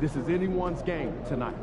This is anyone's game tonight.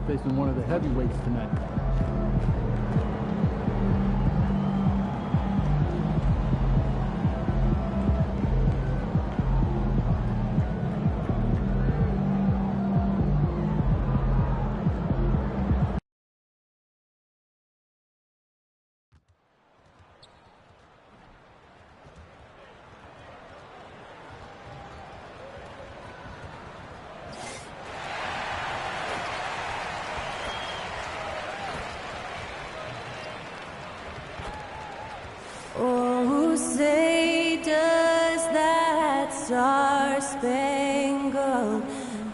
Facing one of the heavyweights tonight. Oh, say does that star-spangled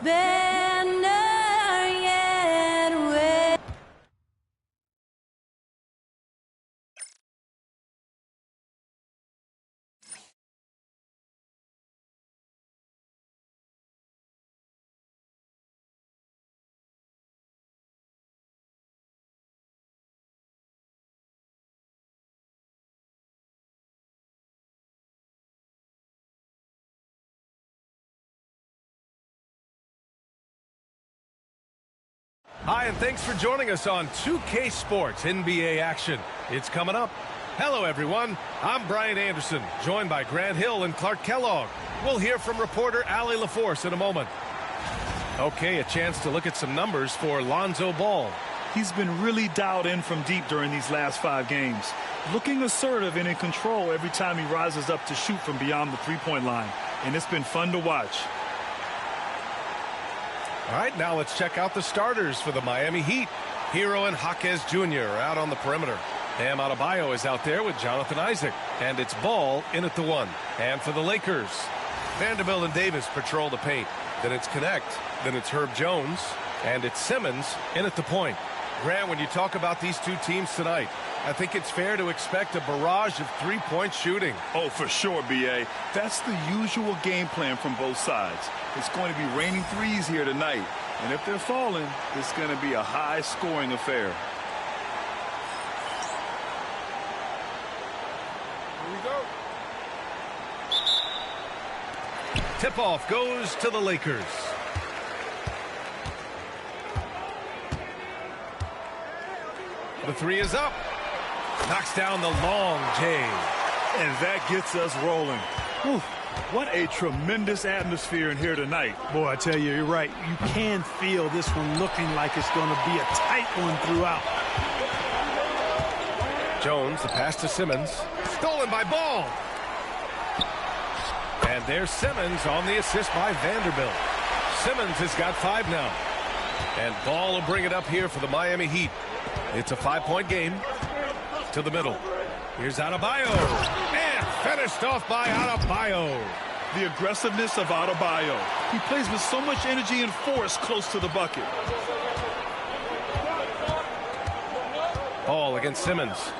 banner yet wave? Hi, and thanks for joining us on 2K Sports NBA action. It's coming up. Hello, everyone. I'm Brian Anderson, joined by Grant Hill and Clark Kellogg. We'll hear from reporter Allie LaForce in a moment. Okay, a chance to look at some numbers for Lonzo Ball. He's been really dialed in from deep during these last 5 games. Looking assertive and in control every time he rises up to shoot from beyond the three-point line. And it's been fun to watch. All right, now let's check out the starters for the Miami Heat. Hero and Jaquez Jr. are out on the perimeter. Bam Adebayo is out there with Jonathan Isaac. And it's Ball in at the 1. And for the Lakers, Vanderbilt and Davis patrol the paint. Then it's Connect. Then it's Herb Jones. And it's Simmons in at the point. Grant, when you talk about these two teams tonight, I think it's fair to expect a barrage of three-point shooting. Oh, for sure, B.A. That's the usual game plan from both sides. It's going to be raining threes here tonight. And if they're falling, it's going to be a high-scoring affair. Here we go. Tip-off goes to the Lakers. The 3 is up. Knocks down the long J. And that gets us rolling. Whew. What a tremendous atmosphere in here tonight. Boy, I tell you, you're right. You can feel this one looking like it's going to be a tight one throughout. Jones, the pass to Simmons. Stolen by Ball. And there's Simmons on the assist by Vanderbilt. Simmons has got 5 now. And Ball will bring it up here for the Miami Heat. It's a 5-point game. To the middle. Here's Adebayo. And finished off by Adebayo. The aggressiveness of Adebayo. He plays with so much energy and force close to the bucket. Ball against Simmons.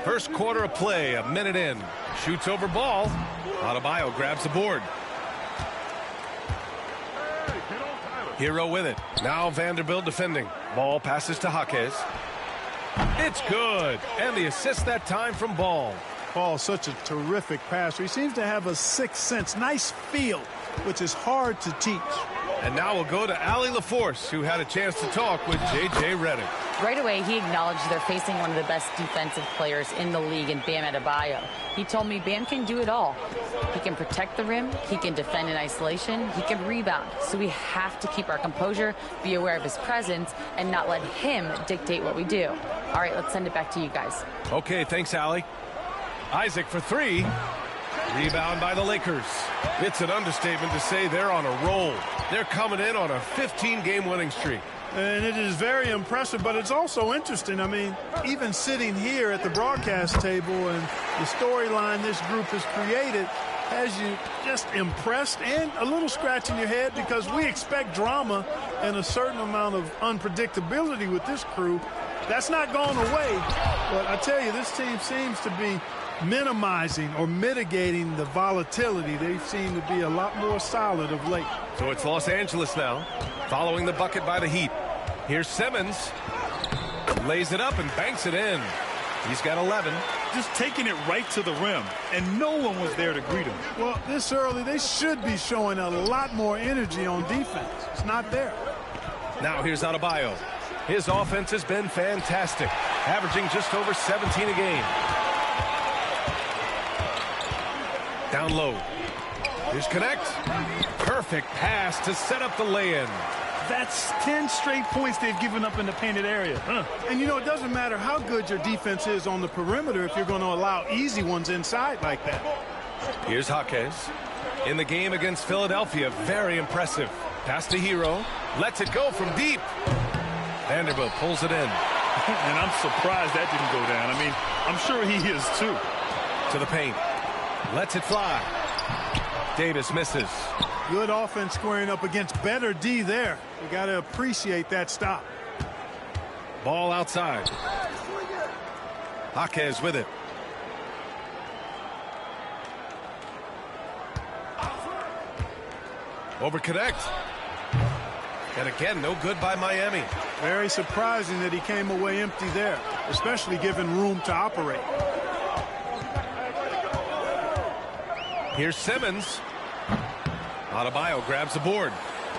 First quarter of play, a minute in. Shoots over Ball. Adebayo grabs the board. Hero with it. Now Vanderbilt defending. Ball passes to Jaquez. It's good. And the assist that time from Ball. Ball, such a terrific passer. He seems to have a sixth sense. Nice feel, which is hard to teach. And now we'll go to Allie LaForce, who had a chance to talk with J.J. Redick. Right away, he acknowledged they're facing one of the best defensive players in the league in Bam Adebayo. He told me Bam can do it all. He can protect the rim, he can defend in isolation, he can rebound. So we have to keep our composure, be aware of his presence, and not let him dictate what we do. All right, let's send it back to you guys. Okay, thanks, Allie. Isaac for three. Rebound by the Lakers. It's an understatement to say they're on a roll. They're coming in on a 15-game winning streak. And it is very impressive, but it's also interesting. I mean, even sitting here at the broadcast table and the storyline this group has created has you just impressed and a little scratch in your head, because we expect drama and a certain amount of unpredictability with this crew. That's not going away. But I tell you, this team seems to be minimizing or mitigating the volatility. They seem to be a lot more solid of late. So it's Los Angeles now, following the bucket by the Heat. Here's Simmons. Lays it up and banks it in. He's got 11. Just taking it right to the rim, and no one was there to greet him. Well, this early, they should be showing a lot more energy on defense. It's not there. Now here's Adebayo. His offense has been fantastic, averaging just over 17 a game. Down low. Here's Connect. Perfect pass to set up the lay-in. That's 10 straight points they've given up in the painted area. And, you know, it doesn't matter how good your defense is on the perimeter if you're going to allow easy ones inside like that. Here's Jaquez. In the game against Philadelphia, very impressive. Pass to Hero. Lets it go from deep. Vanderbilt pulls it in. And I'm surprised that didn't go down. I mean, I'm sure he is too. To the paint. Lets it fly. Davis misses. Good offense squaring up against better D there. You got to appreciate that stop. Ball outside. Jaquez with it. Over Connect. And again, no good by Miami. Very surprising that he came away empty there, especially given room to operate. Here's Simmons. Adebayo grabs the board.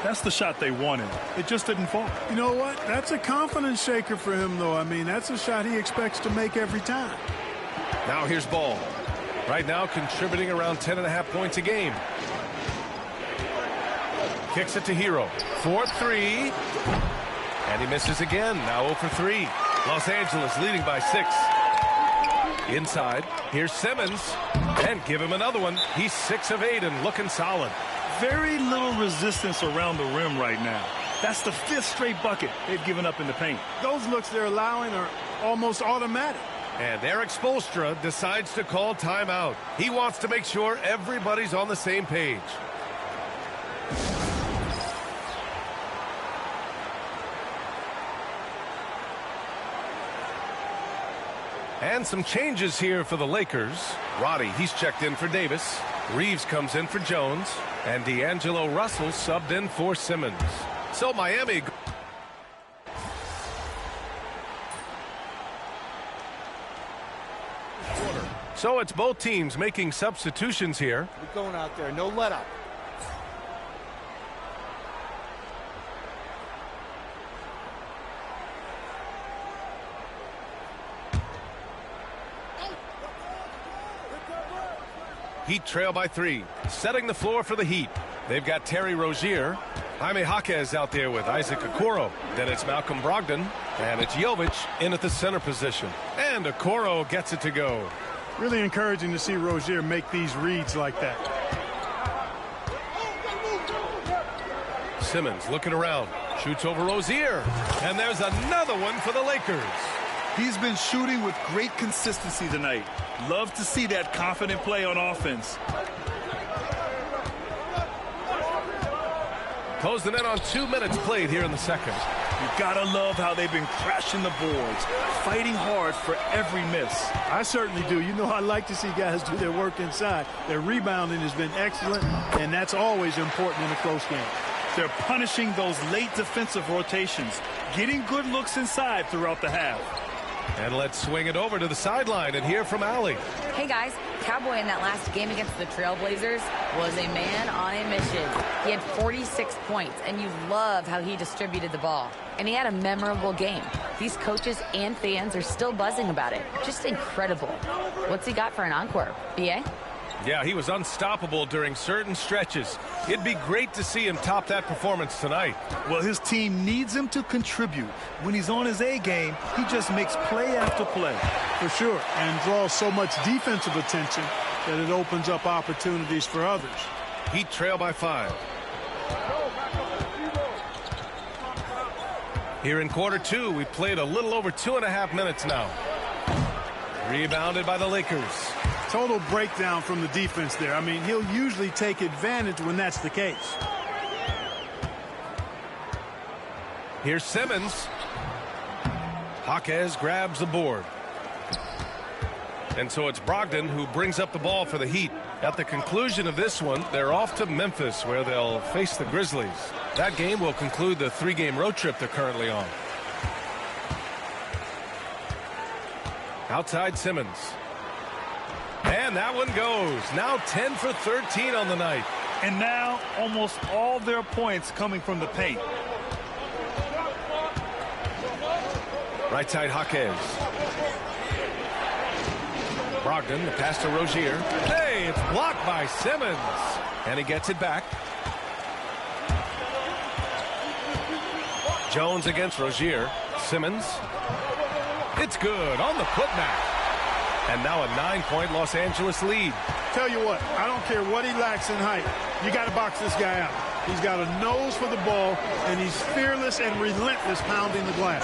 That's the shot they wanted. It just didn't fall. You know what? That's a confidence shaker for him, though. I mean, that's a shot he expects to make every time. Now here's Ball. Right now contributing around 10.5 points a game. Kicks it to Hero. 4-3. And he misses again. Now 0 for 3. Los Angeles leading by 6. Inside. Here's Simmons. And give him another one. He's 6 of 8 and looking solid. Very little resistance around the rim right now. That's the 5th straight bucket they've given up in the paint. Those looks they're allowing are almost automatic. And Eric Spoelstra decides to call timeout. He wants to make sure everybody's on the same page. And some changes here for the Lakers. Roddy, he's checked in for Davis. Reeves comes in for Jones. And D'Angelo Russell subbed in for Simmons. So Miami. So it's both teams making substitutions here. We're going out there, no let up. Heat trail by 3, setting the floor for the Heat. They've got Terry Rozier, Jaime Jaquez out there with Isaac Okoro. Then it's Malcolm Brogdon, and it's Jovic in at the center position. And Okoro gets it to go. Really encouraging to see Rozier make these reads like that. Simmons looking around, shoots over Rozier, and there's another one for the Lakers. He's been shooting with great consistency tonight. Love to see that confident play on offense. Closing in on 2 minutes played here in the second. You gotta love how they've been crashing the boards, fighting hard for every miss. I certainly do. You know, I like to see guys do their work inside. Their rebounding has been excellent, and that's always important in a close game. They're punishing those late defensive rotations, getting good looks inside throughout the half. And let's swing it over to the sideline and hear from Allie. Hey guys, Cowboy in that last game against the Trailblazers was a man on a mission. He had 46 points, and you love how he distributed the ball. And he had a memorable game. These coaches and fans are still buzzing about it. Just incredible. What's he got for an encore? BA? Yeah, he was unstoppable during certain stretches. It'd be great to see him top that performance tonight. Well, his team needs him to contribute. When he's on his A game, he just makes play after play. For sure, and draws so much defensive attention that it opens up opportunities for others. Heat trail by 5. Here in quarter 2, we played a little over 2.5 minutes now. Rebounded by the Lakers. Total breakdown from the defense there. I mean, he'll usually take advantage when that's the case. Here's Simmons. Jaquez grabs the board. And so it's Brogdon who brings up the ball for the Heat. At the conclusion of this one, they're off to Memphis, where they'll face the Grizzlies. That game will conclude the 3-game road trip they're currently on. Outside Simmons. And that one goes. Now 10 for 13 on the night. And now almost all their points coming from the paint. Right side Jaquez. Brogdon, the pass to Rozier. Hey, it's blocked by Simmons. And he gets it back. Jones against Rozier. Simmons. It's good on the putback. And now a 9-point Los Angeles lead. Tell you what, I don't care what he lacks in height. You got to box this guy out. He's got a nose for the ball, and he's fearless and relentless pounding the glass.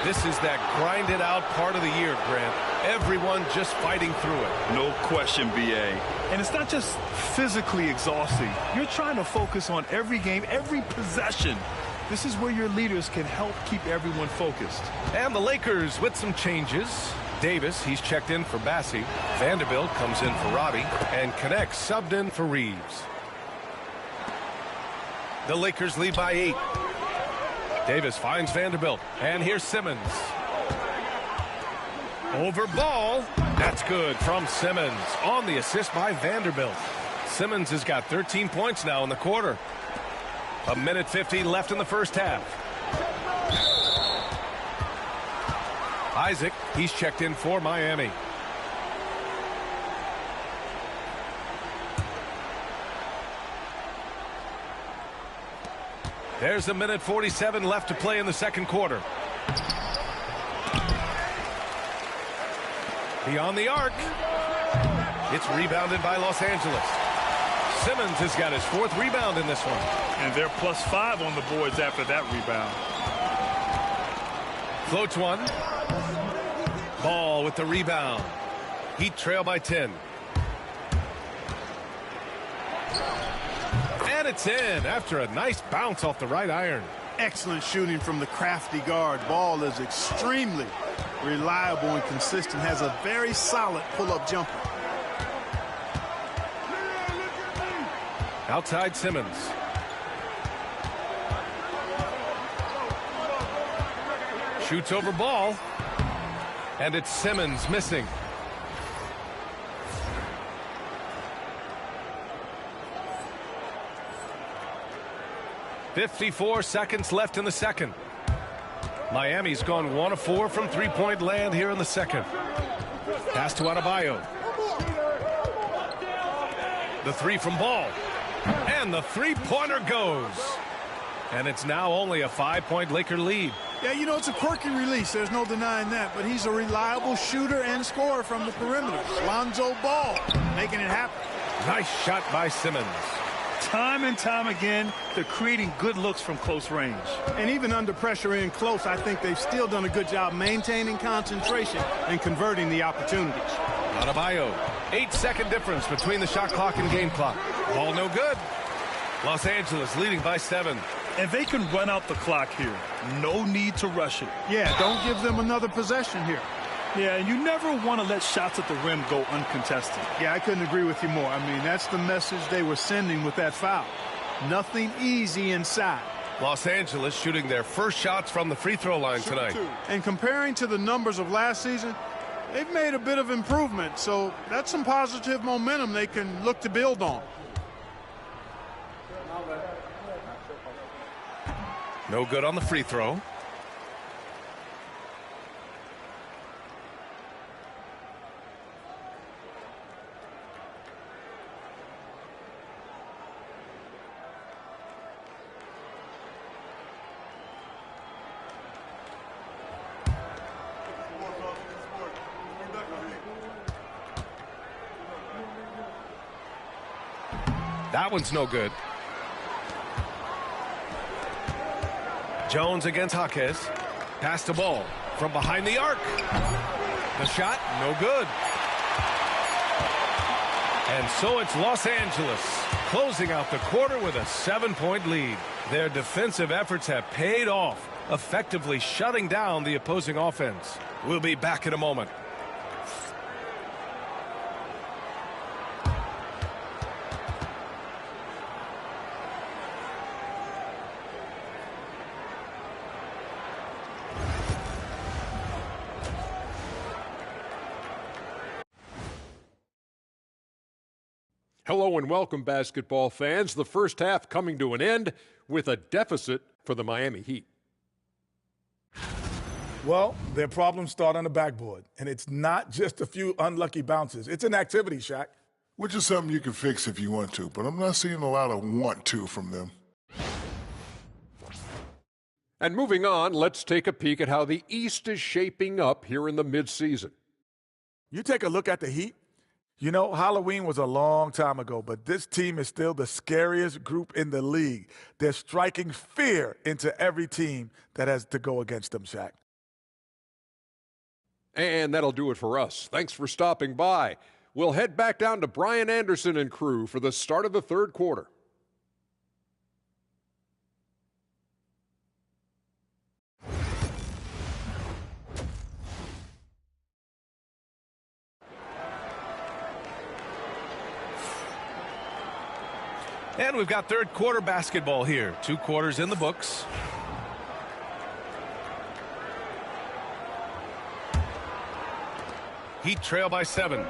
This is that grinded out part of the year, Grant. Everyone just fighting through it. No question, BA. And it's not just physically exhausting. You're trying to focus on every game, every possession. This is where your leaders can help keep everyone focused. And the Lakers with some changes. Davis, he's checked in for Bassie. Vanderbilt comes in for Robbie. And connects subbed in for Reeves. The Lakers lead by 8. Davis finds Vanderbilt. And here's Simmons. Over ball. That's good from Simmons on the assist by Vanderbilt. Simmons has got 13 points now in the quarter. 1:50 left in the first half. Isaac, he's checked in for Miami. There's 1:47 left to play in the second quarter. Beyond the arc. It's rebounded by Los Angeles. Simmons has got his 4th rebound in this one. And they're +5 on the boards after that rebound. Floats one. Ball with the rebound. Heat trail by 10. And it's in after a nice bounce off the right iron. Excellent shooting from the crafty guard. Ball is extremely reliable and consistent. Has a very solid pull-up jumper. Outside Simmons. Shoots over ball. And it's Simmons missing. .54 seconds left in the second. Miami's gone 1 of 4 from three-point land here in the second. Pass to Adebayo. The 3 from Ball. And the three-pointer goes. And it's now only a 5-point Laker lead. Yeah, you know, it's a quirky release. There's no denying that. But he's a reliable shooter and scorer from the perimeter. Lonzo Ball making it happen. Nice shot by Simmons. Time and time again, they're creating good looks from close range. And even under pressure in close, I think they've still done a good job maintaining concentration and converting the opportunities. Adebayo. 8-second difference between the shot clock and game clock. Ball no good. Los Angeles leading by 7. And they can run out the clock here. No need to rush it. Yeah, don't give them another possession here. Yeah, and you never want to let shots at the rim go uncontested. Yeah, I couldn't agree with you more. I mean, that's the message they were sending with that foul. Nothing easy inside. Los Angeles shooting their first shots from the free throw line tonight. And comparing to the numbers of last season, they've made a bit of improvement. So that's some positive momentum they can look to build on. No good on the free throw. That one's no good. Jones against Jaquez. Pass the ball from behind the arc. The shot, no good. And so it's Los Angeles closing out the quarter with a 7-point lead. Their defensive efforts have paid off, effectively shutting down the opposing offense. We'll be back in a moment. Hello and welcome, basketball fans. The first half coming to an end with a deficit for the Miami Heat. Well, their problems start on the backboard, and it's not just a few unlucky bounces. It's an activity, Shaq. Which is something you can fix if you want to, but I'm not seeing a lot of want to from them. And moving on, let's take a peek at how the East is shaping up here in the midseason. You take a look at the Heat. You know, Halloween was a long time ago, but this team is still the scariest group in the league. They're striking fear into every team that has to go against them, Shaq. And that'll do it for us. Thanks for stopping by. We'll head back down to Brian Anderson and crew for the start of the third quarter. And we've got third quarter basketball here. 2 quarters in the books. Heat trail by 7.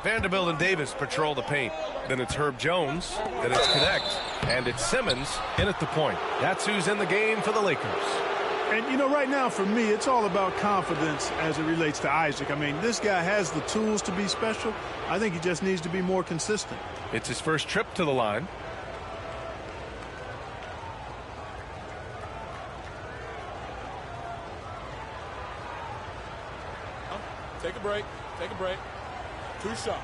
Vanderbilt and Davis patrol the paint. Then it's Herb Jones. Then it's Connect. And it's Simmons in at the point. That's who's in the game for the Lakers. And, you know, right now for me, it's all about confidence as it relates to Isaac. I mean, this guy has the tools to be special. I think he just needs to be more consistent. It's his first trip to the line. Take a break. Take a break. 2 shots.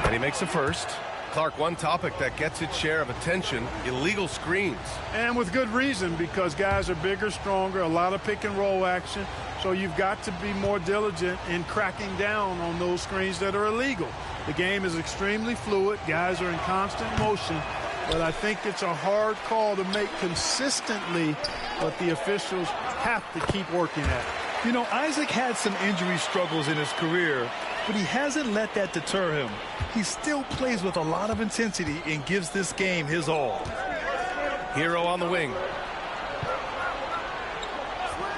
And he makes a first. Clark, one topic that gets its share of attention, illegal screens. And with good reason, because guys are bigger, stronger, a lot of pick and roll action. So you've got to be more diligent in cracking down on those screens that are illegal. The game is extremely fluid. Guys are in constant motion. But I think it's a hard call to make consistently, but the officials have to keep working at it. You know, Isaac had some injury struggles in his career, but he hasn't let that deter him. He still plays with a lot of intensity and gives this game his all. Hero on the wing.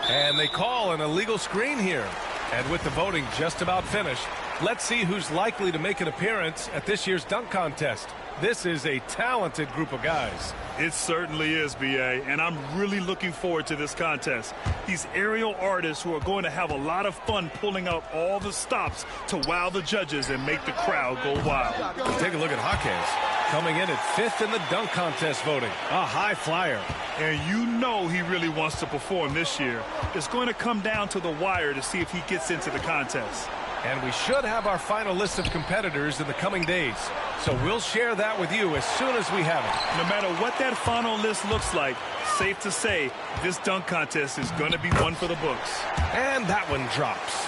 And they call an illegal screen here. And with the voting just about finished, let's see who's likely to make an appearance at this year's dunk contest. This is a talented group of guys. It certainly is, B.A., and I'm really looking forward to this contest. These aerial artists who are going to have a lot of fun pulling out all the stops to wow the judges and make the crowd go wild. Take a look at Jaquez, coming in at 5th in the dunk contest voting. A high flyer. And you know he really wants to perform this year. It's going to come down to the wire to see if he gets into the contest. And we should have our final list of competitors in the coming days. So we'll share that with you as soon as we have it. No matter what that final list looks like, safe to say this dunk contest is going to be one for the books. And that one drops.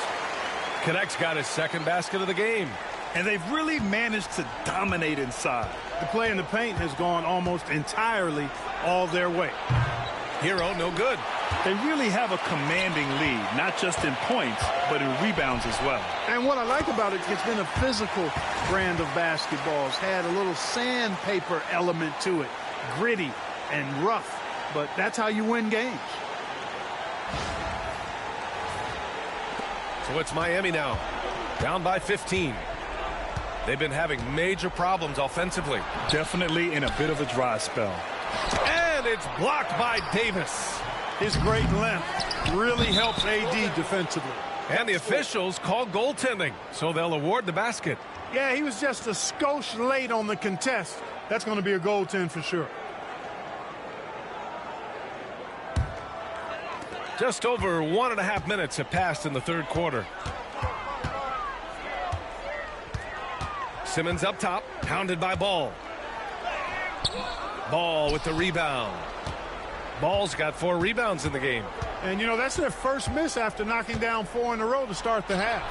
Connect's got his second basket of the game. And they've really managed to dominate inside. The play in the paint has gone almost entirely all their way. Hero, no good. They really have a commanding lead, not just in points, but in rebounds as well. And what I like about it, it's been a physical brand of basketball. It's had a little sandpaper element to it, gritty and rough, but that's how you win games. So it's Miami now, down by 15. They've been having major problems offensively. Definitely in a bit of a dry spell. And it's blocked by Davis. His great length really helps AD defensively. And the officials call goaltending, so they'll award the basket. Yeah, he was just a skosh late on the contest. That's going to be a goaltend for sure. Just over 1.5 minutes have passed in the third quarter. Simmons up top, pounded by Ball. Ball with the rebound. Ball's got 4 rebounds in the game. And, you know, that's their first miss after knocking down 4 in a row to start the half.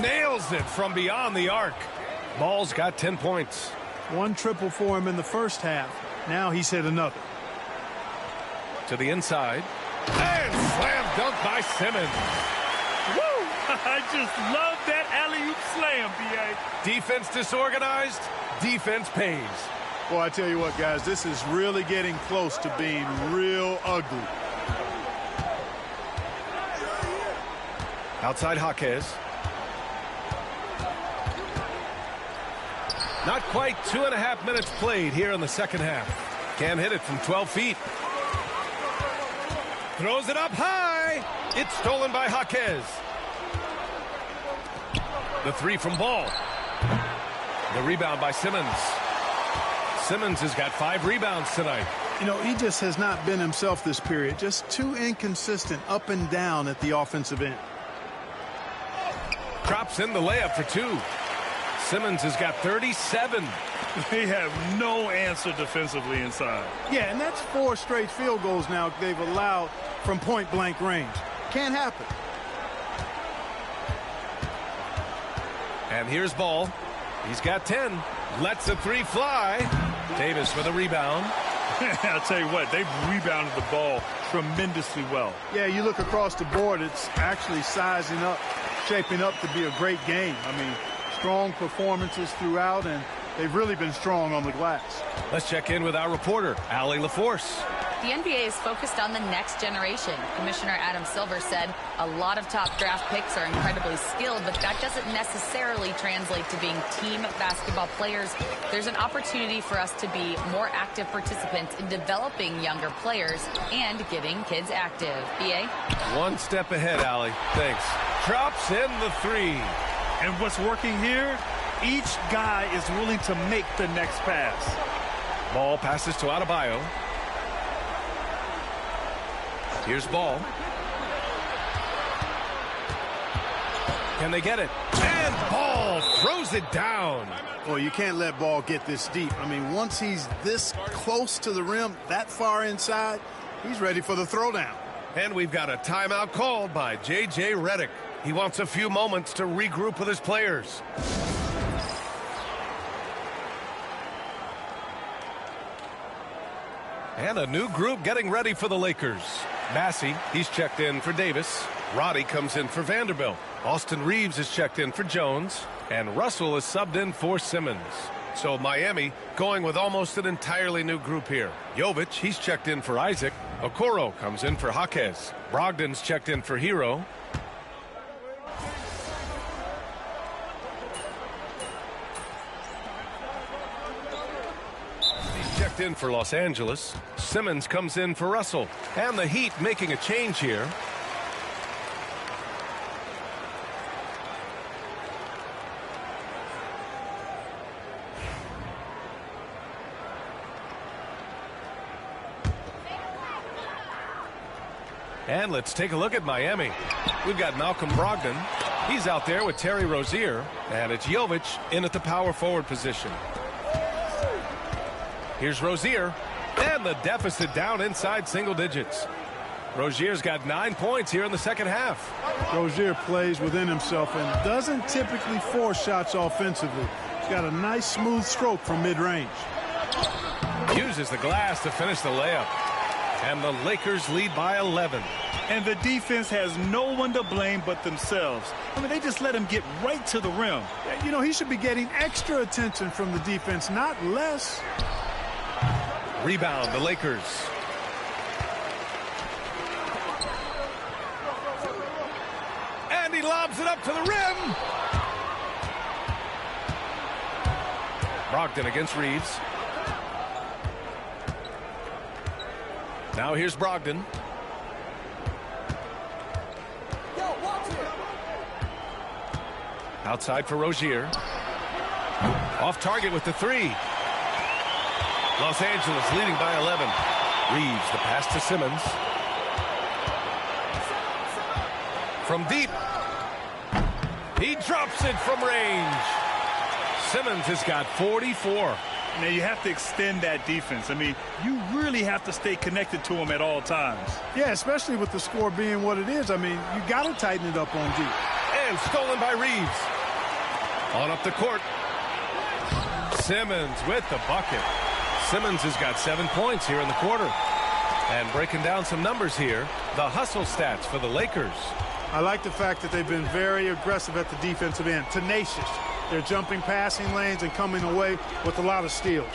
Nails it from beyond the arc. Ball's got 10 points. 1 triple for him in the first half. Now he's hit another. To the inside. And slam dunk by Simmons. Woo! I just love that alley-oop slam, B.A. Defense disorganized, defense pays. Well, I tell you what, guys, this is really getting close to being real ugly. Outside Jaquez. Not quite 2.5 minutes played here in the second half. Can't hit it from 12 feet. Throws it up high. It's stolen by Jaquez. The 3 from Ball. The rebound by Simmons. Simmons has got 5 rebounds tonight. You know, he just has not been himself this period. Just too inconsistent up and down at the offensive end. Drops in the layup for 2. Simmons has got 37. They have no answer defensively inside. Yeah, and that's 4 straight field goals now they've allowed from point-blank range. Can't happen. And here's Ball. He's got 10. Lets the 3 fly. Davis with a rebound. I'll tell you what, they've rebounded the ball tremendously well. Yeah, you look across the board, it's actually sizing up, shaping up to be a great game. I mean, strong performances throughout, and they've really been strong on the glass. Let's check in with our reporter, Allie LaForce. The NBA is focused on the next generation. Commissioner Adam Silver said a lot of top draft picks are incredibly skilled, but that doesn't necessarily translate to being team basketball players. There's an opportunity for us to be more active participants in developing younger players and getting kids active. BA? One step ahead, Allie. Thanks. Drops in the 3. And what's working here? Each guy is willing to make the next pass. Ball passes to Adebayo. Here's Ball. Can they get it? And Ball throws it down. Well, you can't let Ball get this deep. I mean, once he's this close to the rim, that far inside, he's ready for the throwdown. And we've got a timeout called by J.J. Redick. He wants a few moments to regroup with his players. And a new group getting ready for the Lakers. Massey, he's checked in for Davis. Roddy comes in for Vanderbilt. Austin Reeves is checked in for Jones. And Russell is subbed in for Simmons. So Miami going with almost an entirely new group here. Jovic, he's checked in for Isaac. Okoro comes in for Jaquez. Brogdon's checked in for Hero. Checked in for Los Angeles. Simmons comes in for Russell. And the Heat making a change here. And let's take a look at Miami. We've got Malcolm Brogdon. He's out there with Terry Rozier. And it's Jovic in at the power forward position. Here's Rozier, and the deficit down inside single digits. Rozier's got 9 points here in the second half. Rozier plays within himself and doesn't typically force shots offensively. He's got a nice smooth stroke from mid-range. Uses the glass to finish the layup. And the Lakers lead by 11. And the defense has no one to blame but themselves. I mean, they just let him get right to the rim. You know, he should be getting extra attention from the defense, not less. Rebound, the Lakers. And he lobs it up to the rim. Brogdon against Reeves. Now here's Brogdon. Outside for Rozier. Off target with the three. Los Angeles leading by 11. Reeves, the pass to Simmons. From deep. He drops it from range. Simmons has got 44. Now, you have to extend that defense. I mean, you really have to stay connected to him at all times. Yeah, especially with the score being what it is. I mean, you got to tighten it up on deep. And stolen by Reeves. On up the court. Simmons with the bucket. Simmons has got 7 points here in the quarter. And breaking down some numbers here, the hustle stats for the Lakers. I like the fact that they've been very aggressive at the defensive end, tenacious. They're jumping passing lanes and coming away with a lot of steals.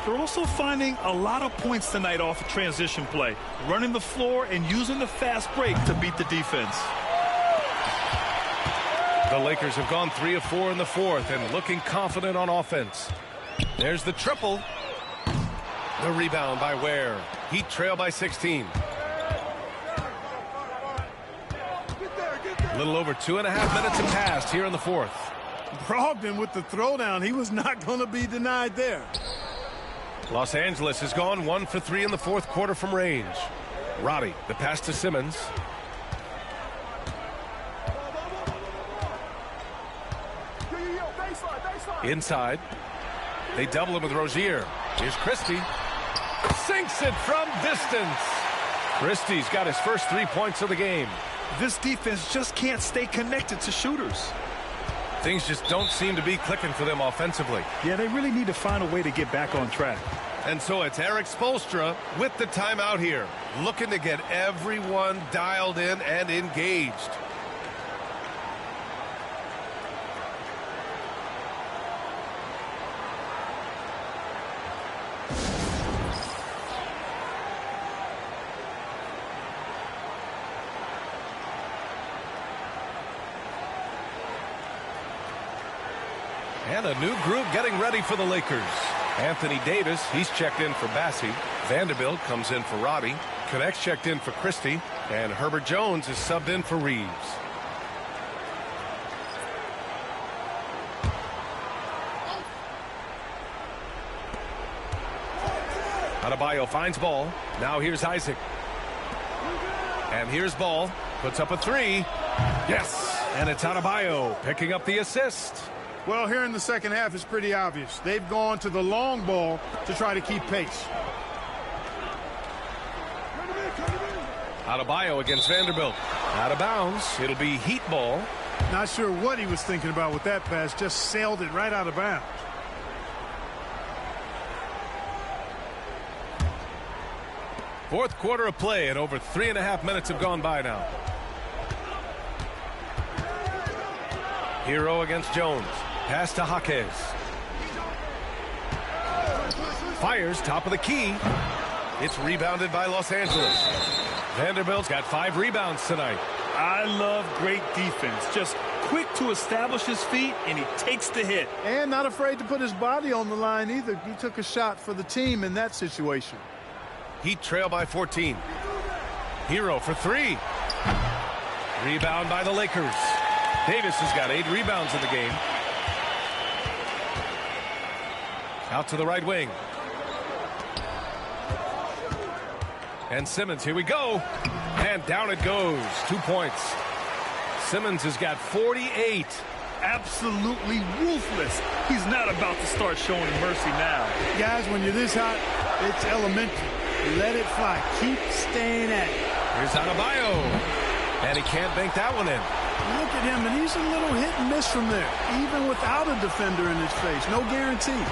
They're also finding a lot of points tonight off of transition play, running the floor and using the fast break to beat the defense. The Lakers have gone 3 of 4 in the fourth and looking confident on offense. There's the triple. The rebound by Ware. Heat trail by 16. A little over 2.5 minutes have passed here in the fourth. Brogdon with the throwdown. He was not going to be denied there. Los Angeles has gone 1 for 3 in the fourth quarter from range. Roddy, the pass to Simmons. Inside. They double him with Rozier. Here's Christie. Sinks it from distance. Christie's got his first 3 points of the game. This defense just can't stay connected to shooters. Things just don't seem to be clicking for them offensively. Yeah, they really need to find a way to get back on track. And so it's Eric Spoelstra with the timeout here, looking to get everyone dialed in and engaged. And a new group getting ready for the Lakers. Anthony Davis, he's checked in for Bassie. Vanderbilt comes in for Roddy. Connects checked in for Christie. And Herbert Jones is subbed in for Reeves. Adebayo finds Ball. Now here's Isaac. And here's Ball. Puts up a three. Yes. And it's Adebayo picking up the assist. Well, here in the second half, it's pretty obvious. They've gone to the long ball to try to keep pace. Adebayo against Vanderbilt. Out of bounds. It'll be Heat ball. Not sure what he was thinking about with that pass. Just sailed it right out of bounds. Fourth quarter of play, and over 3.5 minutes have gone by now. Hero against Jones. Pass to Jaquez. Fires top of the key. It's rebounded by Los Angeles. Vanderbilt's got 5 rebounds tonight. I love great defense. Just quick to establish his feet, and he takes the hit. And not afraid to put his body on the line either. He took a shot for the team in that situation. Heat trail by 14. Hero for 3. Rebound by the Lakers. Davis has got 8 rebounds in the game. Out to the right wing. And Simmons, here we go. And down it goes. 2 points. Simmons has got 48. Absolutely ruthless. He's not about to start showing mercy now. Guys, when you're this hot, it's elementary. Let it fly. Keep staying at it. Here's Adebayo. And he can't bank that one in. Look at him, and he's a little hit and miss from there, even without a defender in his face. No guarantee.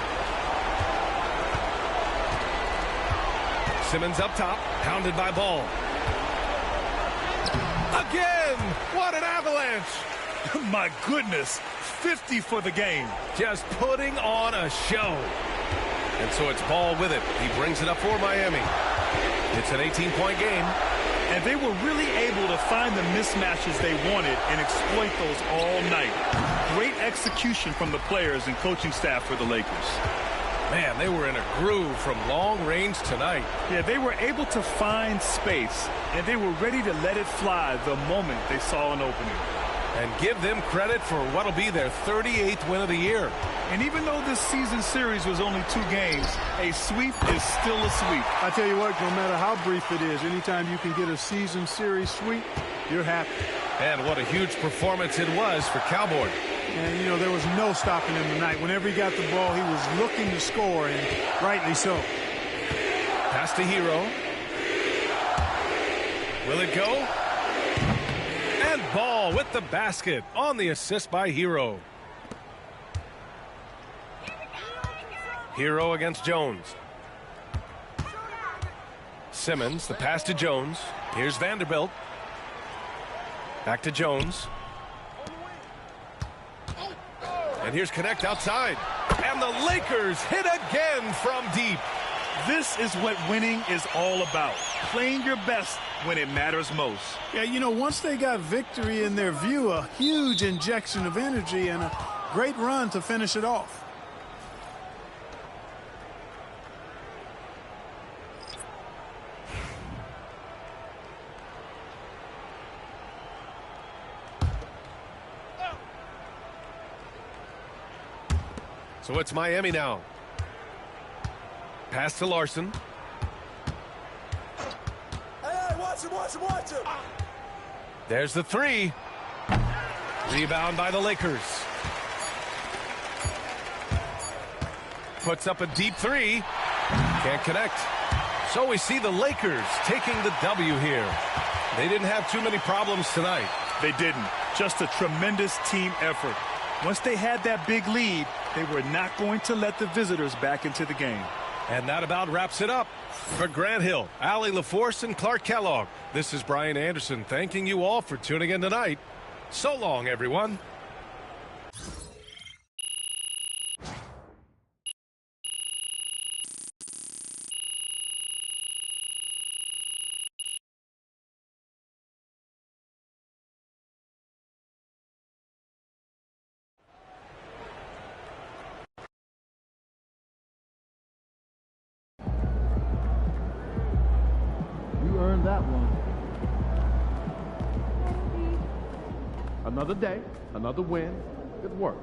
Simmons up top, pounded by Ball. Again! What an avalanche! My goodness, 50 for the game. Just putting on a show. And so it's Ball with it. He brings it up for Miami. It's an 18-point game. And they were really able to find the mismatches they wanted and exploit those all night. Great execution from the players and coaching staff for the Lakers. Man, they were in a groove from long range tonight. Yeah, they were able to find space, and they were ready to let it fly the moment they saw an opening. And give them credit for what'll be their 38th win of the year. And even though this season series was only 2 games, a sweep is still a sweep. I tell you what, no matter how brief it is, anytime you can get a season series sweep, you're happy. And what a huge performance it was for Cowboy. And, you know, there was no stopping him tonight. Whenever he got the ball, he was looking to score, and rightly so. Pass to Hero. Will it go? And Ball with the basket on the assist by Hero. Hero against Jones. Simmons, the pass to Jones. Here's Vanderbilt. Back to Jones. And here's Connect outside. And the Lakers hit again from deep. This is what winning is all about. Playing your best when it matters most. Yeah, you know, once they got victory in their view, a huge injection of energy and a great run to finish it off. So it's Miami now. Pass to Larson. Hey, watch him. There's the 3. Rebound by the Lakers. Puts up a deep 3. Can't connect. So we see the Lakers taking the W here. They didn't have too many problems tonight. They didn't. Just a tremendous team effort. Once they had that big lead, they were not going to let the visitors back into the game. And that about wraps it up. For Grant Hill, Allie LaForce, and Clark Kellogg, this is Brian Anderson thanking you all for tuning in tonight. So long, everyone. Earned that one. Another day, another win. Good work.